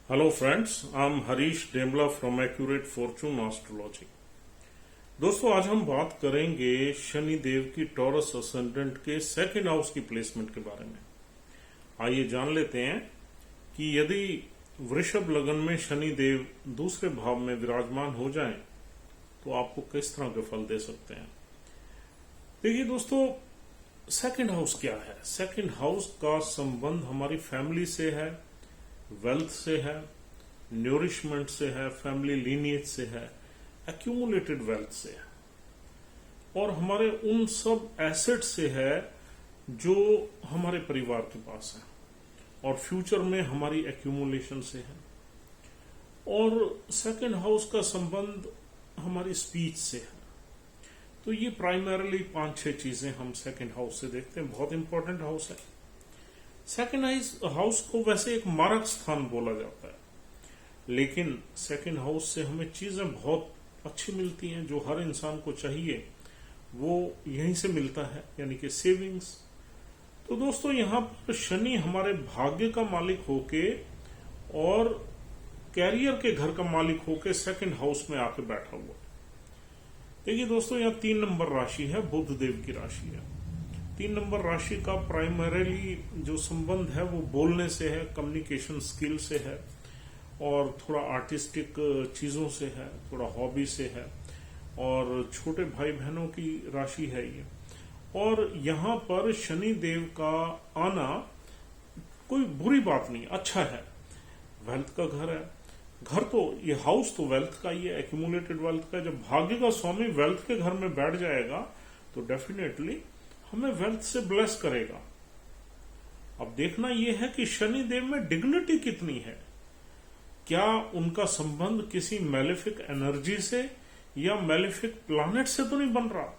Hello friends, I am Harish Demla from accurate fortune astrology. दोस्तों, आज हम बात करेंगे शनि देव की टॉरस असेंडेंट के सेकंड हाउस की प्लेसमेंट के बारे में। आइए जान लेते हैं कि यदि वृषभ लग्न में शनि देव दूसरे भाव में विराजमान हो जाएं तो आपको किस तरह के फल दे सकते हैं। देखिए दोस्तों, सेकंड हाउस क्या है? सेकंड हाउस का संबंध हमारी फैमिली से है, वेल्थ से है, न्यूरिशमेंट से है, फैमिली लीनिएज से है, एक्यूमुलेटेड वेल्थ से है और हमारे उन सब एसेट से है जो हमारे परिवार के पास है और फ्यूचर में हमारी एक्यूमुलेशन से है। और सेकंड हाउस का संबंध हमारी स्पीच से है। तो ये प्राइमरीली 5-6 चीजें हम सेकंड हाउस से देखते हैं। बहुत इंपॉर्टेंट हाउस है। सेकंड हाउस को वैसे एक मारक स्थान बोला जाता है, लेकिन सेकंड हाउस से हमें चीजें बहुत अच्छी मिलती हैं जो हर इंसान को चाहिए, वो यहीं से मिलता है, यानी कि सेविंग्स। तो दोस्तों, यहां पर शनि हमारे भाग्य का मालिक होके और कैरियर के घर का मालिक होके सेकंड हाउस में आके बैठा हुआ है। देखिए दोस्तों, यहाँ 3 नंबर राशि है, बुध देव की राशि है। 3 नंबर राशि का प्राइमरीली जो संबंध है वो बोलने से है, कम्युनिकेशन स्किल से है और थोड़ा आर्टिस्टिक चीजों से है, थोड़ा हॉबी से है और छोटे भाई बहनों की राशि है ये। और यहाँ पर शनि देव का आना कोई बुरी बात नहीं, अच्छा है। वेल्थ का घर है, घर तो ये हाउस तो वेल्थ का ही है, एक्यूमुलेटेड वेल्थ का। जब भाग्य का स्वामी वेल्थ के घर में बैठ जाएगा तो डेफिनेटली हमें वेल्थ से ब्लेस करेगा। अब देखना यह है कि शनि देव में डिग्निटी कितनी है। क्या उनका संबंध किसी मैलेफिक एनर्जी से या मैलेफिक प्लैनेट से तो नहीं बन रहा,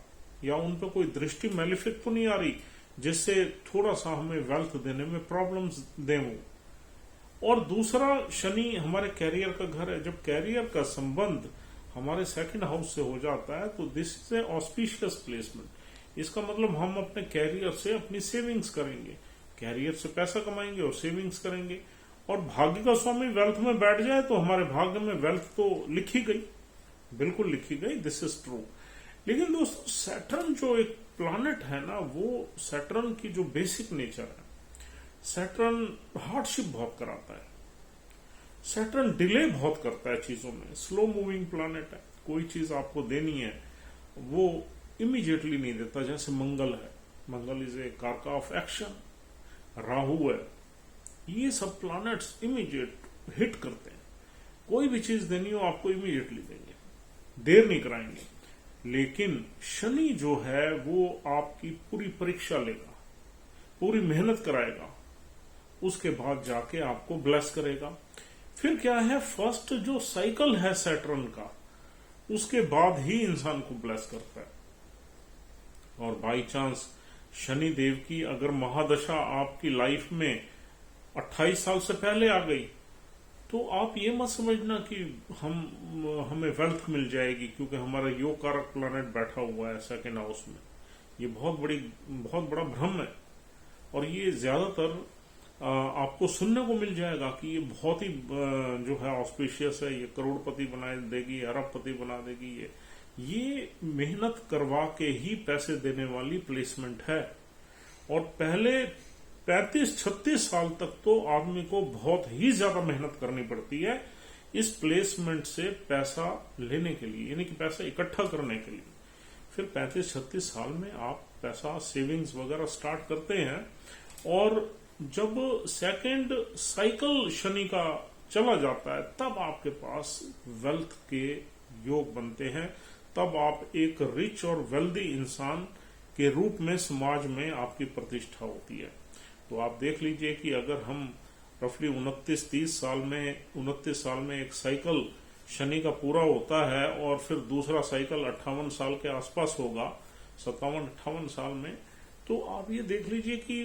या उन पर कोई दृष्टि मैलेफिक तो नहीं आ रही जिससे थोड़ा सा हमें वेल्थ देने में प्रॉब्लम्स दे वो। और दूसरा, शनि हमारे कैरियर का घर है। जब कैरियर का संबंध हमारे सेकंड हाउस से हो जाता है तो this is A auspicious placement. इसका मतलब हम अपने कैरियर से अपनी सेविंग्स करेंगे, कैरियर से पैसा कमाएंगे और सेविंग्स करेंगे। और भाग्य का स्वामी वेल्थ में बैठ जाए तो हमारे भाग्य में वेल्थ तो लिखी गई, बिल्कुल लिखी गई, दिस इज ट्रू। लेकिन दोस्तों, सैटर्न जो एक प्लैनेट है ना, वो सैटर्न की जो बेसिक नेचर है, सैटर्न हार्डशिप बहुत कराता है, सैटर्न डिले बहुत करता है चीजों में। स्लो मूविंग प्लैनेट है, कोई चीज आपको देनी है वो इमीडिएटली नहीं देता। जैसे मंगल है, मंगल इज ए कारका ऑफ एक्शन, राहु है, ये सब प्लैनेट्स इमीडिएट हिट करते हैं। कोई भी चीज देनी हो आपको इमीडिएटली देंगे, देर नहीं कराएंगे। लेकिन शनि जो है वो आपकी पूरी परीक्षा लेगा, पूरी मेहनत कराएगा, उसके बाद जाके आपको ब्लेस करेगा। फिर क्या है, फर्स्ट जो साइकिल है सैटर्न का, उसके बाद ही इंसान को ब्लेस करता है। और बाई चांस शनि देव की अगर महादशा आपकी लाइफ में 28 साल से पहले आ गई तो आप ये मत समझना कि हमें वेल्थ मिल जाएगी क्योंकि हमारा योग कारक प्लैनेट बैठा हुआ है सेकंड हाउस में। ये बहुत बड़ा भ्रम है और ये ज्यादातर आपको सुनने को मिल जाएगा कि ये बहुत ही जो है ऑस्पिशियस है, ये करोड़पति बना देगी, अरबपति बना देगी। ये मेहनत करवा के ही पैसे देने वाली प्लेसमेंट है। और पहले 35-36 साल तक तो आदमी को बहुत ही ज्यादा मेहनत करनी पड़ती है इस प्लेसमेंट से पैसा लेने के लिए, यानी कि पैसा इकट्ठा करने के लिए। फिर 35-36 साल में आप पैसा सेविंग्स वगैरह स्टार्ट करते हैं और जब सेकंड साइकिल शनि का चला जाता है तब आपके पास वेल्थ के योग बनते हैं। तब आप एक रिच और वेल्दी इंसान के रूप में समाज में आपकी प्रतिष्ठा होती है। तो आप देख लीजिए कि अगर हम रफली 29 साल में एक साइकिल शनि का पूरा होता है और फिर दूसरा साइकिल 58 साल के आसपास होगा, 57-58 साल में, तो आप ये देख लीजिए कि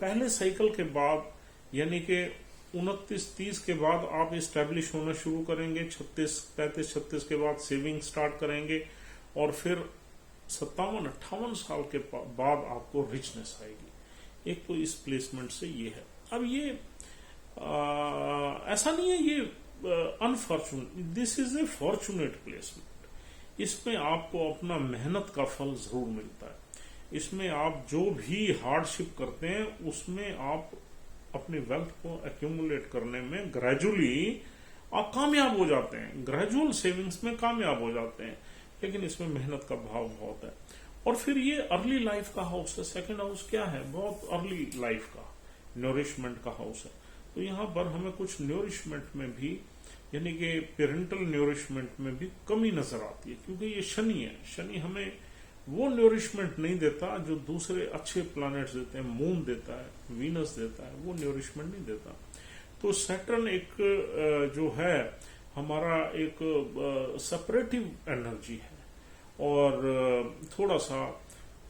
पहले साइकिल के बाद यानी कि 29-30 के बाद आप इस्टेब्लिश होना शुरू करेंगे, 35-36 के बाद सेविंग स्टार्ट करेंगे और फिर 57-58 साल के बाद आपको रिचनेस आएगी। एक तो इस प्लेसमेंट से ये है। अब ये ऐसा नहीं है ये unfortunate, this is A fortunate placement. इसमें आपको अपना मेहनत का फल जरूर मिलता है। इसमें आप जो भी हार्डशिप करते हैं उसमें आप अपनी वेल्थ को एक्यूमुलेट करने में ग्रेजुअली आप कामयाब हो जाते हैं, ग्रेजुअल सेविंग्स में कामयाब हो जाते हैं। लेकिन इसमें मेहनत का भाव बहुत है। और फिर ये अर्ली लाइफ का हाउस है। सेकंड हाउस क्या है? बहुत अर्ली लाइफ का न्यूरिशमेंट का हाउस है। तो यहाँ पर हमें कुछ न्यूरिशमेंट में भी, यानी कि पेरेंटल न्यूरिशमेंट में भी कमी नजर आती है, क्योंकि ये शनि है। शनि हमें वो न्यूरिशमेंट नहीं देता जो दूसरे अच्छे प्लैनेट्स देते हैं। मून देता है, वीनस देता है, वो न्यूरिशमेंट नहीं देता। तो सैटर्न एक जो है हमारा एक सेपरेटिव एनर्जी है और थोड़ा सा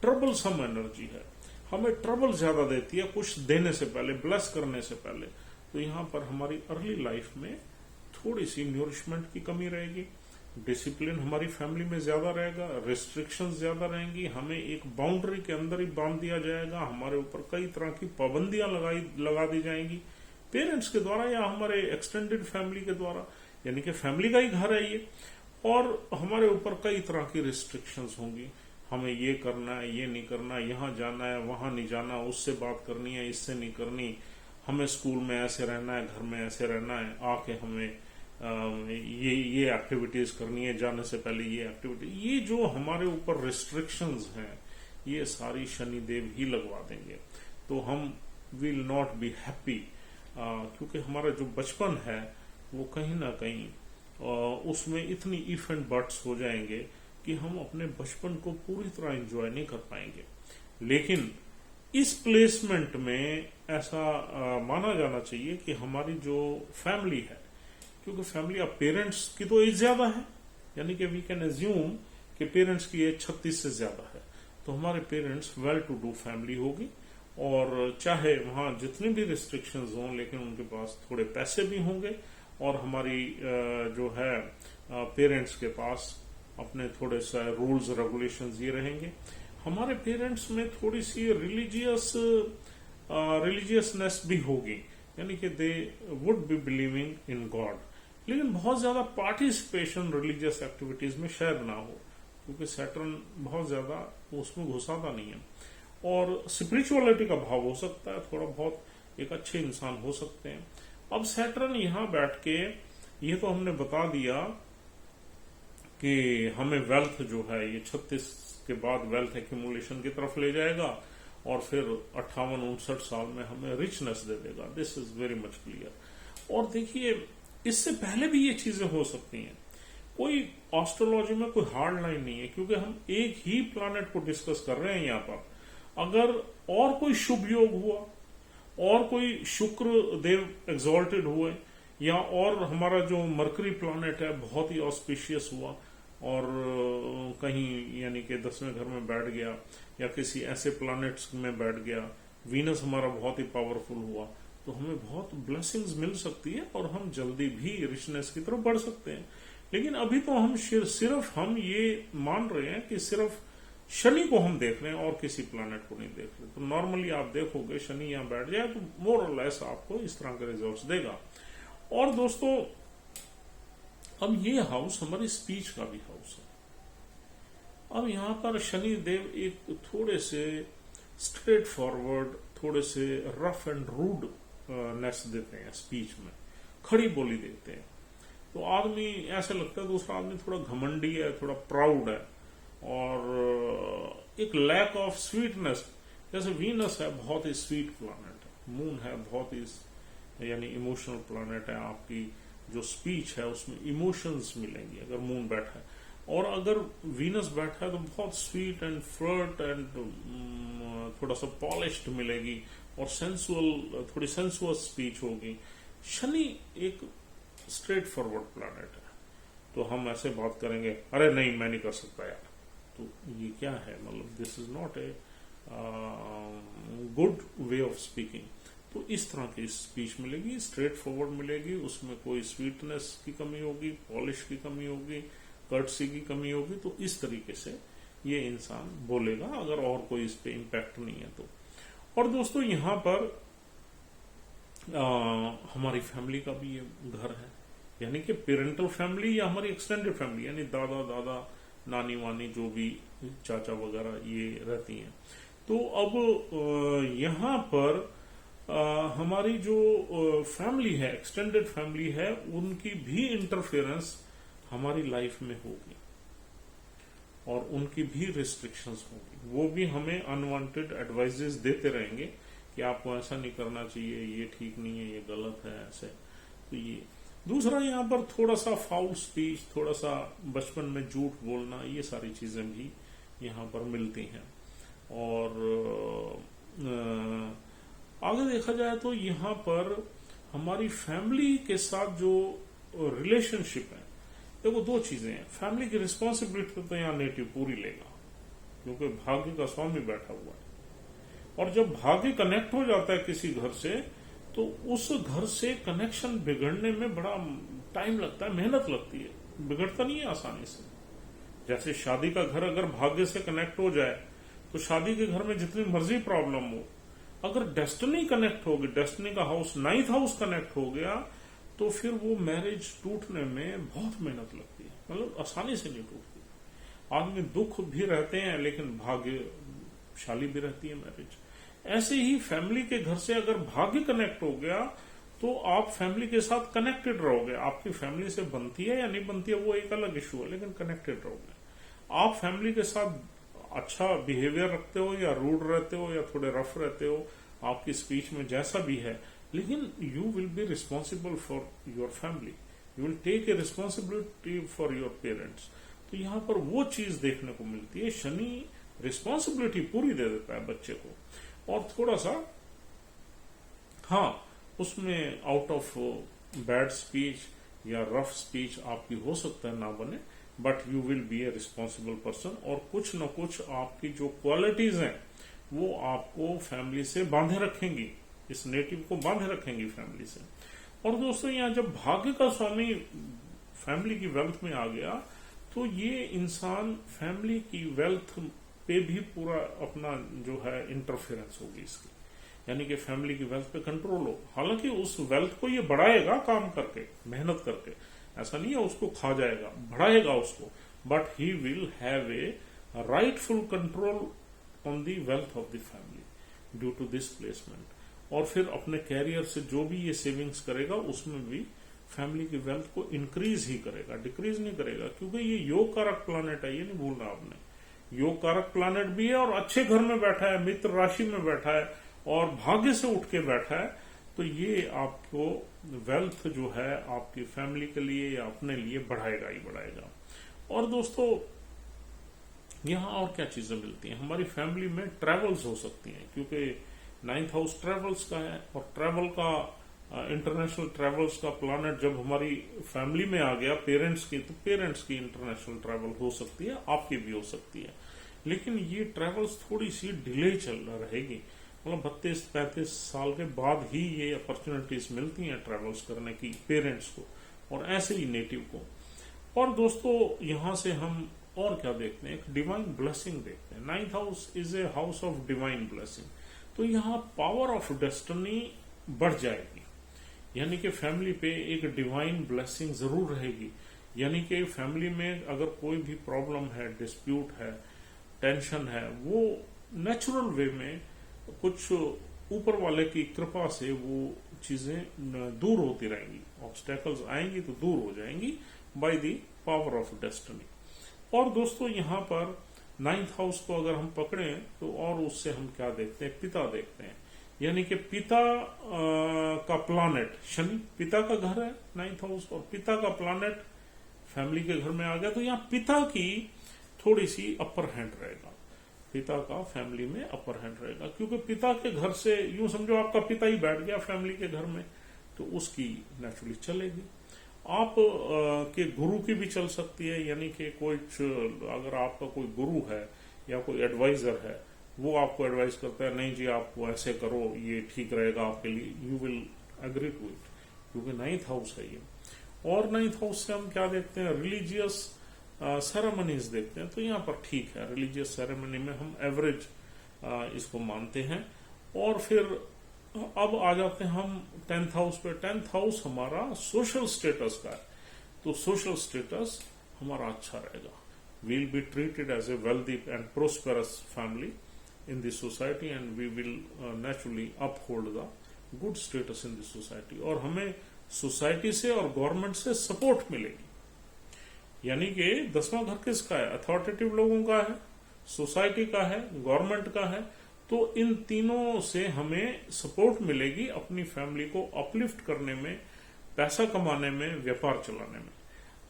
ट्रबल सम एनर्जी है। हमें ट्रबल ज्यादा देती है कुछ देने से पहले, ब्लेस करने से पहले। तो यहाँ पर हमारी अर्ली लाइफ में थोड़ी सी न्यूरिशमेंट की कमी रहेगी। डिसिप्लिन हमारी फैमिली में ज्यादा रहेगा, रिस्ट्रिक्शंस ज्यादा रहेंगी, हमें एक बाउंड्री के अंदर ही बांध दिया जाएगा, हमारे ऊपर कई तरह की पाबंदियां लगा दी जाएंगी पेरेंट्स के द्वारा या हमारे एक्सटेंडेड फैमिली के द्वारा, यानी कि फैमिली का ही घर है ये। और हमारे ऊपर कई तरह की रिस्ट्रिक्शंस होंगी, हमें ये करना है, ये नहीं करना, यहाँ जाना है, वहां नहीं जाना, उससे बात करनी है, इससे नहीं करनी, हमें स्कूल में ऐसे रहना है, घर में ऐसे रहना है, आके हमें ये एक्टिविटीज करनी है, जाने से पहले ये एक्टिविटी। ये जो हमारे ऊपर रिस्ट्रिक्शंस हैं ये सारी शनिदेव ही लगवा देंगे। तो हम विल नॉट बी हैप्पी, क्योंकि हमारा जो बचपन है वो कहीं ना कहीं उसमें इतनी इफ एंड बट्स हो जाएंगे कि हम अपने बचपन को पूरी तरह एंजॉय नहीं कर पाएंगे। लेकिन इस प्लेसमेंट में ऐसा माना जाना चाहिए कि हमारी जो फैमिली है, क्योंकि फैमिली ऑफ पेरेंट्स की तो एज ज्यादा है, यानी कि वी कैन एज्यूम कि पेरेंट्स की एज 36 से ज्यादा है, तो हमारे parents well to do family होगी। और चाहे वहां जितनी भी रिस्ट्रिक्शंस हों, लेकिन उनके पास थोड़े पैसे भी होंगे और हमारी जो है पेरेंट्स के पास अपने थोड़े सा रूल्स रेगुलेशंस ये रहेंगे। हमारे पेरेंट्स में थोड़ी सी रिलीजियसनेस भी होगी, यानी कि they would be believing in God. लेकिन बहुत ज्यादा पार्टिसिपेशन रिलीजियस एक्टिविटीज में शायद ना हो, क्योंकि सैटर्न बहुत ज्यादा उसमें घुसाता नहीं है। और स्पिरिचुअलिटी का भाव हो सकता है, थोड़ा बहुत एक अच्छे इंसान हो सकते हैं। अब सैटर्न यहां बैठ के ये तो हमने बता दिया कि हमें वेल्थ जो है ये 36 के बाद वेल्थ एक्यूमुलेशन की तरफ ले जाएगा और फिर 58-59 साल में हमें रिचनेस दे देगा। This is very much clear. और देखिए इससे पहले भी ये चीजें हो सकती हैं। कोई एस्ट्रोलॉजी में कोई हार्ड लाइन नहीं है, क्योंकि हम एक ही प्लैनेट को डिस्कस कर रहे हैं यहाँ पर। अगर और कोई शुभ योग हुआ और कोई शुक्र देव एक्सॉल्टेड हुए, या और हमारा जो मरकरी प्लैनेट है बहुत ही ऑस्पिशियस हुआ और कहीं यानी कि 10वें घर में बैठ गया, या किसी ऐसे प्लैनेट्स में बैठ गया, वीनस हमारा बहुत ही पावरफुल हुआ, तो हमें बहुत ब्लेसिंग्स मिल सकती है और हम जल्दी भी रिचनेस की तरफ बढ़ सकते हैं। लेकिन अभी तो हम सिर्फ हम ये मान रहे हैं कि सिर्फ शनि को हम देख रहे हैं और किसी प्लैनेट को नहीं देख रहे। तो नॉर्मली आप देखोगे शनि यहां बैठ जाए तो मोर और लेस आपको इस तरह के रिजल्ट्स देगा। और दोस्तों अब ये हाउस हमारी स्पीच का भी हाउस है। अब यहां पर शनि देव एक थोड़े से स्ट्रेट फॉरवर्ड, थोड़े से रफ एंड रूड नेस देते हैं, स्पीच में खड़ी बोली देते हैं। तो आदमी ऐसा लगता है दूसरा आदमी थोड़ा घमंडी है, थोड़ा प्राउड है, और एक लैक ऑफ स्वीटनेस। जैसे वीनस है बहुत ही स्वीट प्लैनेट है, मून है बहुत ही यानी इमोशनल प्लैनेट है। आपकी जो स्पीच है उसमें इमोशंस मिलेंगे अगर मून बैठा है, और अगर वीनस बैठा है तो बहुत स्वीट एंड फ्लर्ट एंड थोड़ा सा पॉलिश्ड मिलेगी और सेंसुअल, थोड़ी सेंसुअस स्पीच होगी। शनि एक स्ट्रेट फॉरवर्ड प्लैनेट है, तो हम ऐसे बात करेंगे, अरे नहीं मैं नहीं कर सकता यार, तो ये क्या है, मतलब this is not a good way of speaking. तो इस तरह की स्पीच मिलेगी, स्ट्रेट फॉरवर्ड मिलेगी, उसमें कोई स्वीटनेस की कमी होगी, पॉलिश की कमी होगी, कर्टसी की कमी होगी। तो इस तरीके से ये इंसान बोलेगा अगर और कोई इस पे इम्पैक्ट नहीं है तो। और दोस्तों यहां पर हमारी फैमिली का भी ये घर है, यानी कि पेरेंटल फैमिली या हमारी एक्सटेंडेड फैमिली, यानी दादा दादा नानी वानी जो भी चाचा वगैरह ये रहती हैं। तो अब यहाँ पर हमारी जो फैमिली है, एक्सटेंडेड फैमिली है, उनकी भी इंटरफेरेंस हमारी लाइफ में होगी और उनकी भी रिस्ट्रिक्शंस होगी। वो भी हमें अनवांटेड एडवाइजेस देते रहेंगे कि आपको ऐसा नहीं करना चाहिए, ये ठीक नहीं है, ये गलत है, ऐसे। तो ये दूसरा, यहाँ पर थोड़ा सा फाउल स्पीच, थोड़ा सा बचपन में झूठ बोलना, ये सारी चीजें भी यहाँ पर मिलती हैं। और आगे देखा जाए तो यहाँ पर हमारी फैमिली के साथ जो रिलेशनशिप है, देखो दो चीजें हैं। फैमिली की रिस्पॉन्सिबिलिटी तो यहाँ नेटिव पूरी लेगा, क्योंकि भाग्य का स्वामी बैठा हुआ है। और जब भाग्य कनेक्ट हो जाता है किसी घर से, तो उस घर से कनेक्शन बिगड़ने में बड़ा टाइम लगता है, मेहनत लगती है, बिगड़ता नहीं है आसानी से। जैसे शादी का घर अगर भाग्य से कनेक्ट हो जाए, तो शादी के घर में जितनी मर्जी प्रॉब्लम हो, अगर डेस्टिनी कनेक्ट होगी, डेस्टिनी का हाउस, 9th हाउस कनेक्ट हो गया, तो फिर वो मैरिज टूटने में बहुत मेहनत लगती है, मतलब आसानी से नहीं टूटती। आदमी दुख भी रहते हैं, लेकिन भाग्यशाली भी रहती है मैरिज। ऐसे ही फैमिली के घर से अगर भाग्य कनेक्ट हो गया, तो आप फैमिली के साथ कनेक्टेड रहोगे। आपकी फैमिली से बनती है या नहीं बनती है वो एक अलग इशू है, लेकिन कनेक्टेड रहोगे। आप फैमिली के साथ अच्छा बिहेवियर रखते हो या रूड रहते हो या थोड़े रफ रहते हो, आपकी स्पीच में जैसा भी है, लेकिन you will be responsible for your family, you will take a responsibility for your parents. तो यहाँ पर वो चीज देखने को मिलती है। शनि रिस्पॉन्सिबिलिटी पूरी दे देता है बच्चे को, और थोड़ा सा हाँ, उसमें आउट ऑफ बैड स्पीच या रफ स्पीच आपकी हो सकता है ना बने, but you will B A responsible person. और कुछ न कुछ आपकी जो क्वालिटीज हैं वो आपको फैमिली से बांधे रखेंगी, इस नेटिव को बांधे रखेंगी फैमिली से। और दोस्तों, यहाँ जब भाग्य का स्वामी फैमिली की वेल्थ में आ गया, तो ये इंसान फैमिली की वेल्थ पे भी पूरा अपना जो है इंटरफेरेंस होगी इसकी, यानी कि फैमिली की वेल्थ पे कंट्रोल हो। हालांकि उस वेल्थ को ये बढ़ाएगा काम करके, मेहनत करके, ऐसा नहीं है उसको खा जाएगा, बढ़ाएगा उसको, but he will have a rightful control on the wealth of the family due to this placement. और फिर अपने कैरियर से जो भी ये सेविंग्स करेगा, उसमें भी फैमिली की वेल्थ को इंक्रीज ही करेगा, डिक्रीज नहीं करेगा, क्योंकि ये योग कारक प्लानेट है, ये नहीं भूलना आपने। योग कारक प्लानेट भी है और अच्छे घर में बैठा है, मित्र राशि में बैठा है और भाग्य से उठ के बैठा है, तो ये आपको वेल्थ जो है आपकी फैमिली के लिए या अपने लिए बढ़ाएगा ही बढ़ाएगा। और दोस्तों, यहाँ और क्या चीजें मिलती हैं, हमारी फैमिली में ट्रेवल्स हो सकती हैं, क्योंकि 9th हाउस ट्रेवल्स का है, और ट्रेवल का इंटरनेशनल ट्रेवल्स का प्लानेट जब हमारी फैमिली में आ गया पेरेंट्स की, तो पेरेंट्स की इंटरनेशनल ट्रैवल हो सकती है, आपकी भी हो सकती है। लेकिन ये ट्रैवल्स थोड़ी सी डिले चल रहेगी, मतलब 32-35 साल के बाद ही ये अपॉर्चुनिटीज मिलती हैं ट्रैवल्स करने की पेरेंट्स को, और ऐसे ही नेटिव को। और दोस्तों, यहां से हम और क्या देखते हैं, एक डिवाइन ब्लेसिंग देखते हैं। 9th house is a house of divine blessing, तो यहाँ पावर ऑफ डेस्टिनी बढ़ जाएगी, यानी कि फैमिली पे एक डिवाइन ब्लेसिंग जरूर रहेगी। यानी कि फैमिली में अगर कोई भी प्रॉब्लम है, डिस्प्यूट है, टेंशन है, वो नेचुरल वे में कुछ ऊपर वाले की कृपा से वो चीजें दूर होती रहेंगी, ऑब्स्टेकल्स आएंगी तो दूर हो जाएंगी by the power of destiny. और दोस्तों, यहाँ पर 9th हाउस को अगर हम पकड़ें तो और उससे हम क्या देखते हैं, पिता देखते हैं, यानी कि पिता का प्लानेट शनि, पिता का घर है 9th हाउस, और पिता का प्लानेट फैमिली के घर में आ गया, तो यहाँ पिता की थोड़ी सी अपर हैंड रहेगा, पिता का फैमिली में अपर हैंड रहेगा, क्योंकि पिता के घर से यूं समझो आपका पिता ही बैठ गया फैमिली के घर में, तो उसकी नेचुरली चलेगी। आप के गुरु की भी चल सकती है, यानी कि कोई अगर आपका कोई गुरु है या कोई एडवाइजर है, वो आपको एडवाइस करता है, नहीं जी आपको ऐसे करो, ये ठीक रहेगा आपके लिए, you will agree to it, क्योंकि 9th हाउस है ये। और 9th हाउस से हम क्या देखते हैं, रिलीजियस सेरेमनीज देखते हैं, तो यहाँ पर ठीक है, रिलीजियस सेरेमनी में हम एवरेज इसको मानते हैं। और फिर अब आ जाते हैं हम 10th हाउस पे। 10th हाउस हमारा सोशल स्टेटस का है, तो सोशल स्टेटस हमारा अच्छा रहेगा। We'll be treated as a wealthy and prosperous family in this society and we will naturally uphold the good status in this society. और हमें सोसाइटी से और गवर्नमेंट से सपोर्ट मिलेगी। यानी कि 10वां घर किसका है? अथॉरिटेटिव लोगों का है, सोसाइटी का है, गवर्नमेंट का है। तो इन तीनों से हमें सपोर्ट मिलेगी अपनी फैमिली को अपलिफ्ट करने में, पैसा कमाने में, व्यापार चलाने में।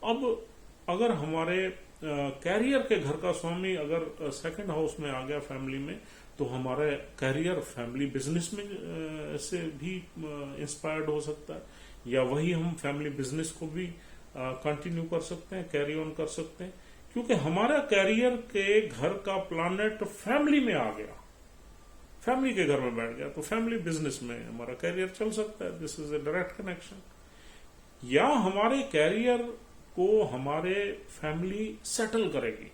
अब अगर हमारे कैरियर के घर का स्वामी अगर सेकंड हाउस में आ गया फैमिली में, तो हमारे कैरियर फैमिली बिजनेस में से भी इंस्पायर्ड हो सकता है, या वही हम फैमिली बिजनेस को भी कंटिन्यू कर सकते हैं, कैरी ऑन कर सकते हैं, क्योंकि हमारा कैरियर के घर का प्लैनेट फैमिली में आ गया, फैमिली के घर में बैठ गया, तो फैमिली बिजनेस में हमारा कैरियर चल सकता है। This is A direct connection. या हमारे कैरियर को हमारे फैमिली सेटल करेगी,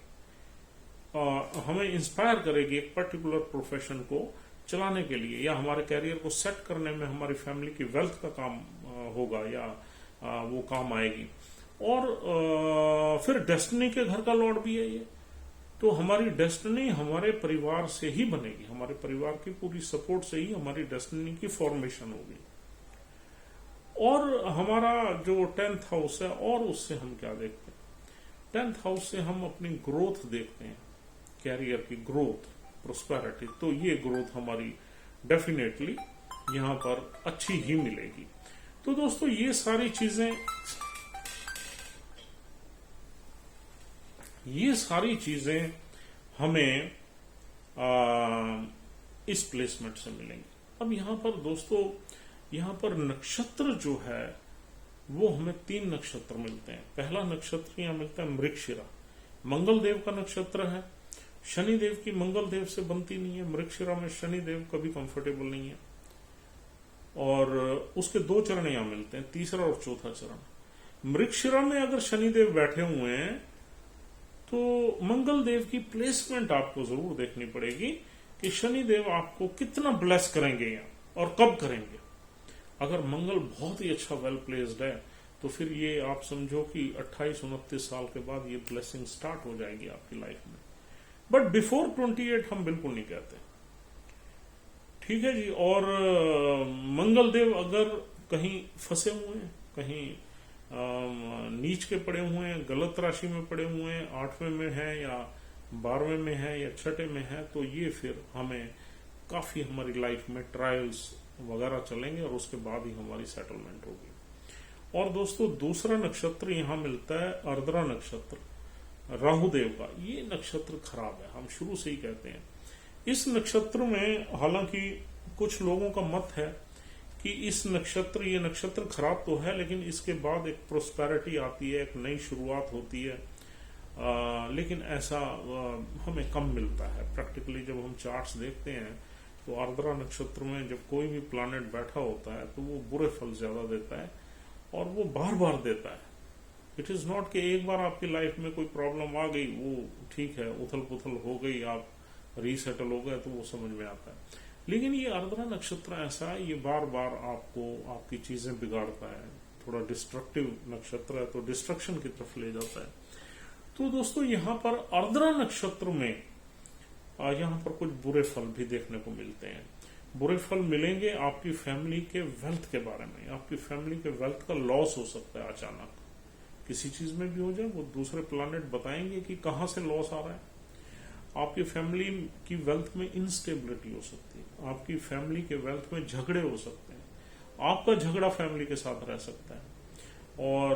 हमें इंस्पायर करेगी एक पर्टिकुलर प्रोफेशन को चलाने के लिए, या हमारे कैरियर को सेट करने में हमारी फैमिली की वेल्थ का काम होगा, या वो काम आएगी। और फिर डेस्टिनी के घर का लॉर्ड भी है ये, तो हमारी डेस्टिनी हमारे परिवार से ही बनेगी, हमारे परिवार की पूरी सपोर्ट से ही हमारी डेस्टिनी की फॉर्मेशन होगी। और हमारा जो 10th हाउस है, और उससे हम क्या देखते हैं? 10th हाउस से हम अपनी ग्रोथ देखते हैं, कैरियर की ग्रोथ, प्रोस्पेरिटी। तो ये ग्रोथ हमारी डेफिनेटली यहां पर अच्छी ही मिलेगी। तो दोस्तों ये सारी चीजें हमें इस प्लेसमेंट से मिलेंगी। अब यहां पर दोस्तों, यहां पर नक्षत्र जो है वो हमें 3 नक्षत्र मिलते हैं। पहला नक्षत्र यहां मिलता है मृगशिरा, मंगल देव का नक्षत्र है। शनि देव की मंगल देव से बनती नहीं है, मृगशिरा में शनि देव कभी कंफर्टेबल नहीं है। और उसके 2 चरण यहां मिलते हैं, तीसरा और चौथा चरण। मृगशिरा में अगर शनि देव बैठे हुए हैं तो मंगल देव की प्लेसमेंट आपको जरूर देखनी पड़ेगी कि शनि देव आपको कितना ब्लेस करेंगे यहां और कब करेंगे। अगर मंगल बहुत ही अच्छा वेल प्लेस्ड है तो फिर ये आप समझो कि 28-29 साल के बाद ये ब्लेसिंग स्टार्ट हो जाएगी आपकी लाइफ में। बट बिफोर 28 हम बिल्कुल नहीं कहते, ठीक है जी। और मंगल देव अगर कहीं फंसे हुए हैं, कहीं नीच के पड़े हुए हैं, गलत राशि में पड़े हुए हैं, 8वें में है या 12वें में है या 6ठे में है, तो ये फिर हमें काफी हमारी लाइफ में ट्रायल्स वगैरह चलेंगे और उसके बाद ही हमारी सेटलमेंट होगी। और दोस्तों दूसरा नक्षत्र यहां मिलता है आर्द्रा नक्षत्र, राहु देव का। ये नक्षत्र खराब है, हम शुरू से ही कहते हैं। इस नक्षत्र में हालांकि कुछ लोगों का मत है कि ये नक्षत्र खराब तो है, लेकिन इसके बाद एक प्रोस्पेरिटी आती है, एक नई शुरुआत होती है। लेकिन ऐसा हमें कम मिलता है। प्रैक्टिकली जब हम चार्ट्स देखते हैं तो आर्द्रा नक्षत्र में जब कोई भी प्लैनेट बैठा होता है तो वो बुरे फल ज्यादा देता है और वो बार बार देता है। इट इज नॉट कि एक बार आपकी लाइफ में कोई प्रॉब्लम आ गई, वो ठीक है, उथल पुथल हो गई, आप रीसेटल हो गए, तो वो समझ में आता है। लेकिन ये आर्द्रा नक्षत्र ऐसा है, ये बार बार आपको आपकी चीजें बिगाड़ता है। थोड़ा डिस्ट्रक्टिव नक्षत्र है तो डिस्ट्रक्शन की तरफ ले जाता है। तो दोस्तों यहाँ पर आर्द्रा नक्षत्र में यहाँ पर कुछ बुरे फल भी देखने को मिलते हैं। बुरे फल मिलेंगे आपकी फैमिली के वेल्थ के बारे में। आपकी फैमिली के वेल्थ का लॉस हो सकता है, अचानक किसी चीज में भी हो जाए, वो दूसरे प्लैनेट बताएंगे कि कहां से लॉस आ रहा है। आपकी फैमिली की वेल्थ में इंस्टेबिलिटी हो सकती है, आपकी फैमिली के वेल्थ में झगड़े हो सकते हैं, आपका झगड़ा फैमिली के साथ रह सकता है, और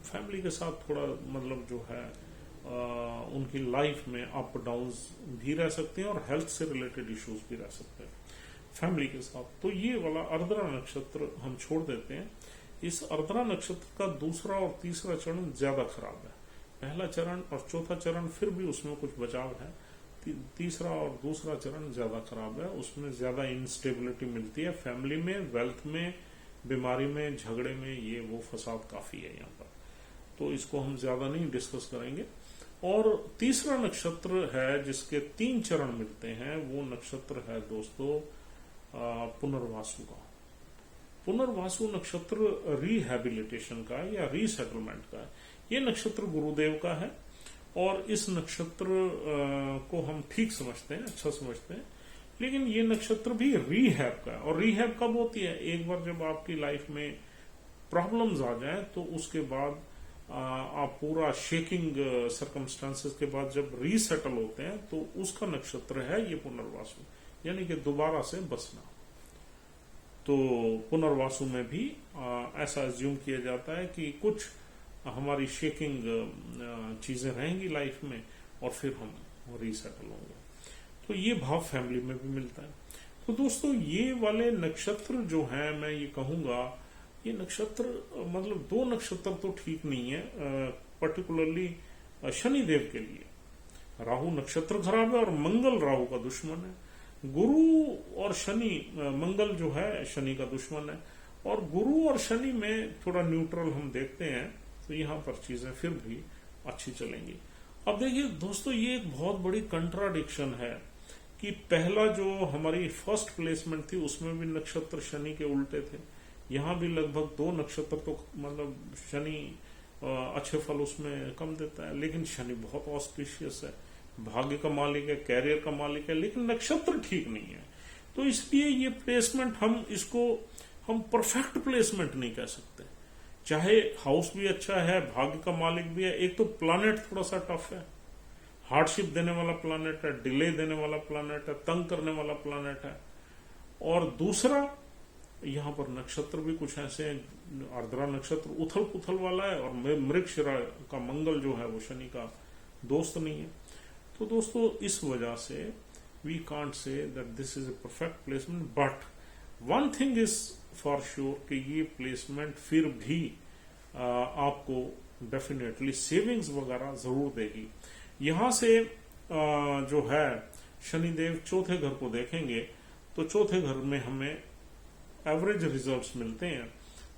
फैमिली के साथ थोड़ा मतलब जो है उनकी लाइफ में अप डाउन्स भी रह सकते हैं और हेल्थ से रिलेटेड इश्यूज भी रह सकते हैं फैमिली के साथ। तो ये वाला आर्द्रा नक्षत्र हम छोड़ देते हैं। इस आर्द्रा नक्षत्र का दूसरा और तीसरा चरण ज्यादा खराब है। पहला चरण और चौथा चरण फिर भी उसमें कुछ बचाव है, तीसरा और दूसरा चरण ज्यादा खराब है, उसमें ज्यादा इंस्टेबिलिटी मिलती है फैमिली में, वेल्थ में, बीमारी में, झगड़े में, ये वो फसाद काफी है यहाँ पर। तो इसको हम ज्यादा नहीं डिस्कस करेंगे। और तीसरा नक्षत्र है जिसके 3 चरण मिलते हैं, वो नक्षत्र है दोस्तों पुनर्वासु का। पुनर्वासु नक्षत्र रिहैबिलिटेशन का या रीसेटलमेंट का है। ये नक्षत्र गुरुदेव का है और इस नक्षत्र को हम ठीक समझते हैं, अच्छा समझते हैं, लेकिन ये नक्षत्र भी रीहैब का है। और रीहैब कब होती है? एक बार जब आपकी लाइफ में प्रॉब्लम्स आ जाए तो उसके बाद आप पूरा शेकिंग सर्कमस्टांसेस के बाद जब रीसेटल होते हैं तो उसका नक्षत्र है ये पुनर्वासु, यानी कि दोबारा से बसना। तो पुनर्वासु में भी ऐसा अज्यूम किया जाता है कि कुछ हमारी शेकिंग चीजें रहेंगी लाइफ में और फिर हम रीसेटल होंगे। तो ये भाव फैमिली में भी मिलता है। तो दोस्तों ये वाले नक्षत्र जो हैं, मैं ये कहूंगा ये नक्षत्र मतलब 2 नक्षत्र तो ठीक नहीं है, पर्टिकुलरली शनिदेव के लिए। राहु नक्षत्र खराब है और मंगल राहु का दुश्मन है। गुरु और शनि, मंगल जो है शनि का दुश्मन है, और गुरु और शनि में थोड़ा न्यूट्रल हम देखते हैं, तो यहां पर चीजें फिर भी अच्छी चलेंगी। अब देखिए दोस्तों, ये एक बहुत बड़ी कंट्राडिक्शन है कि पहला जो हमारी फर्स्ट प्लेसमेंट थी उसमें भी नक्षत्र शनि के उल्टे थे। यहां भी लगभग 2 नक्षत्र तो मतलब शनि अच्छे फल उसमें कम देता है, लेकिन शनि बहुत ऑस्पिशियस है, भाग्य का मालिक है, कैरियर का मालिक है, लेकिन नक्षत्र ठीक नहीं है। तो इसलिए ये प्लेसमेंट हम परफेक्ट प्लेसमेंट नहीं कह सकते। चाहे हाउस भी अच्छा है, भाग्य का मालिक भी है, एक तो प्लानेट थोड़ा सा टफ है, हार्डशिप देने वाला प्लानेट है, डिले देने वाला प्लानेट है, तंग करने वाला प्लानेट है, और दूसरा यहाँ पर नक्षत्र भी कुछ ऐसे हैं, आर्द्रा नक्षत्र उथल पुथल वाला है, और मृगशिरा का मंगल जो है वो शनि का दोस्त नहीं है। तो दोस्तों इस वजह से we can't say that this is a perfect placement, but one thing is for sure कि ये प्लेसमेंट फिर भी आपको डेफिनेटली सेविंग्स वगैरह जरूर देगी। यहां से जो है शनिदेव चौथे घर को देखेंगे तो चौथे घर में हमें एवरेज रिजल्ट्स मिलते हैं,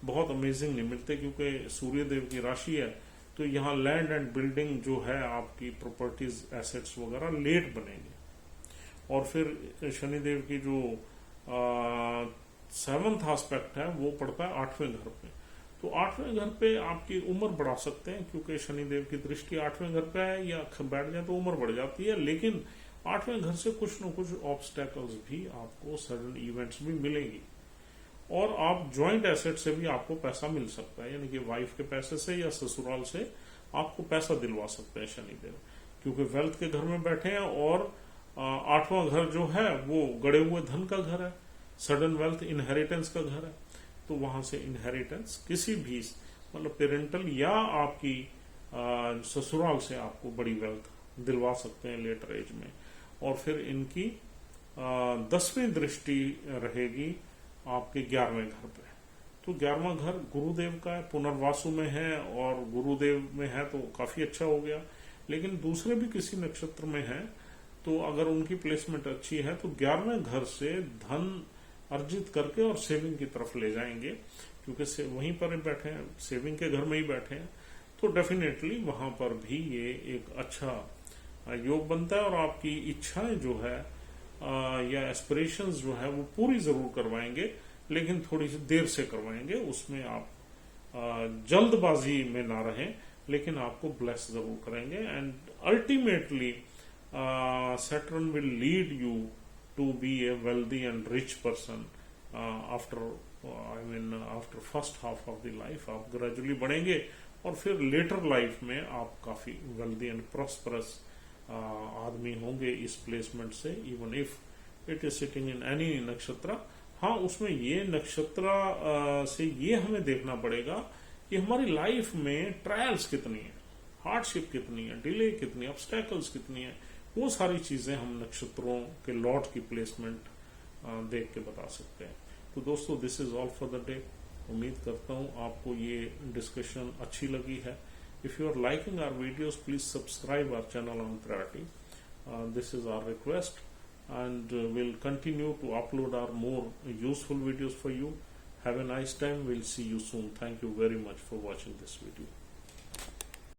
बहुत अमेजिंग नहीं मिलते, क्योंकि सूर्य देव की राशि है। तो यहाँ लैंड एंड बिल्डिंग जो है आपकी प्रॉपर्टीज एसेट्स वगैरह लेट बनेंगे। और फिर शनिदेव की जो 7th एस्पेक्ट है वो पड़ता है 8वें घर पे। तो 8वें घर पे आपकी उम्र बढ़ा सकते हैं, क्योंकि शनिदेव की दृष्टि 8वें घर पे है, या बैठ जाए तो उम्र बढ़ जाती है, लेकिन 8वें घर से कुछ न कुछ ऑब्स्टेकल्स भी आपको, सडन इवेंट्स भी मिलेंगी। और आप ज्वाइंट एसेट से भी आपको पैसा मिल सकता है, यानी कि वाइफ के पैसे से या ससुराल से आपको पैसा दिलवा सकते हैं शनिदेव, क्योंकि वेल्थ के घर में बैठे हैं। और 8वां घर जो है वो गड़े हुए धन का घर है, सडन वेल्थ इनहेरिटेंस का घर है। तो वहां से इनहेरिटेंस किसी भी मतलब पेरेंटल या आपकी ससुराल से आपको बड़ी वेल्थ दिलवा सकते हैं लेटर एज में। और फिर इनकी 10वीं दृष्टि रहेगी आपके 11वें घर पे। तो 11वां घर गुरुदेव का है, पुनर्वासु में है, और गुरुदेव में है तो काफी अच्छा हो गया। लेकिन दूसरे भी किसी नक्षत्र में है तो अगर उनकी प्लेसमेंट अच्छी है तो 11वें घर से धन अर्जित करके और सेविंग की तरफ ले जाएंगे, क्योंकि वहीं पर बैठे हैं, सेविंग के घर में ही बैठे हैं। तो डेफिनेटली वहां पर भी ये एक अच्छा योग बनता है, और आपकी इच्छाएं जो है या एस्पिरेशंस जो है वो पूरी जरूर करवाएंगे, लेकिन थोड़ी सी देर से करवाएंगे। उसमें आप जल्दबाजी में ना रहें, लेकिन आपको ब्लेस जरूर करेंगे। And ultimately Saturn will lead you to be a wealthy and rich person after after first half of the life। आप ग्रेजुअली बढ़ेंगे और फिर लेटर लाइफ में आप काफी वेल्दी एंड प्रॉस्परस आदमी होंगे इस प्लेसमेंट से, even if it is sitting in any नक्षत्र। हाँ, उसमें ये नक्षत्र से ये हमें देखना पड़ेगा कि हमारी लाइफ में ट्रायल्स कितनी है, हार्डशिप कितनी है, डिले कितनी, ऑब्स्टेकल्स कितनी है, वो सारी चीजें हम नक्षत्रों के लॉर्ड की प्लेसमेंट देख के बता सकते हैं। तो दोस्तों this is all for the day. उम्मीद करता हूँ आपको ये डिस्कशन अच्छी लगी है। If you are liking our videos, please subscribe our channel on priority. This is our request, and we'll continue to upload our more useful videos for you. Have a nice time. We'll see you soon. Thank you very much for watching this video.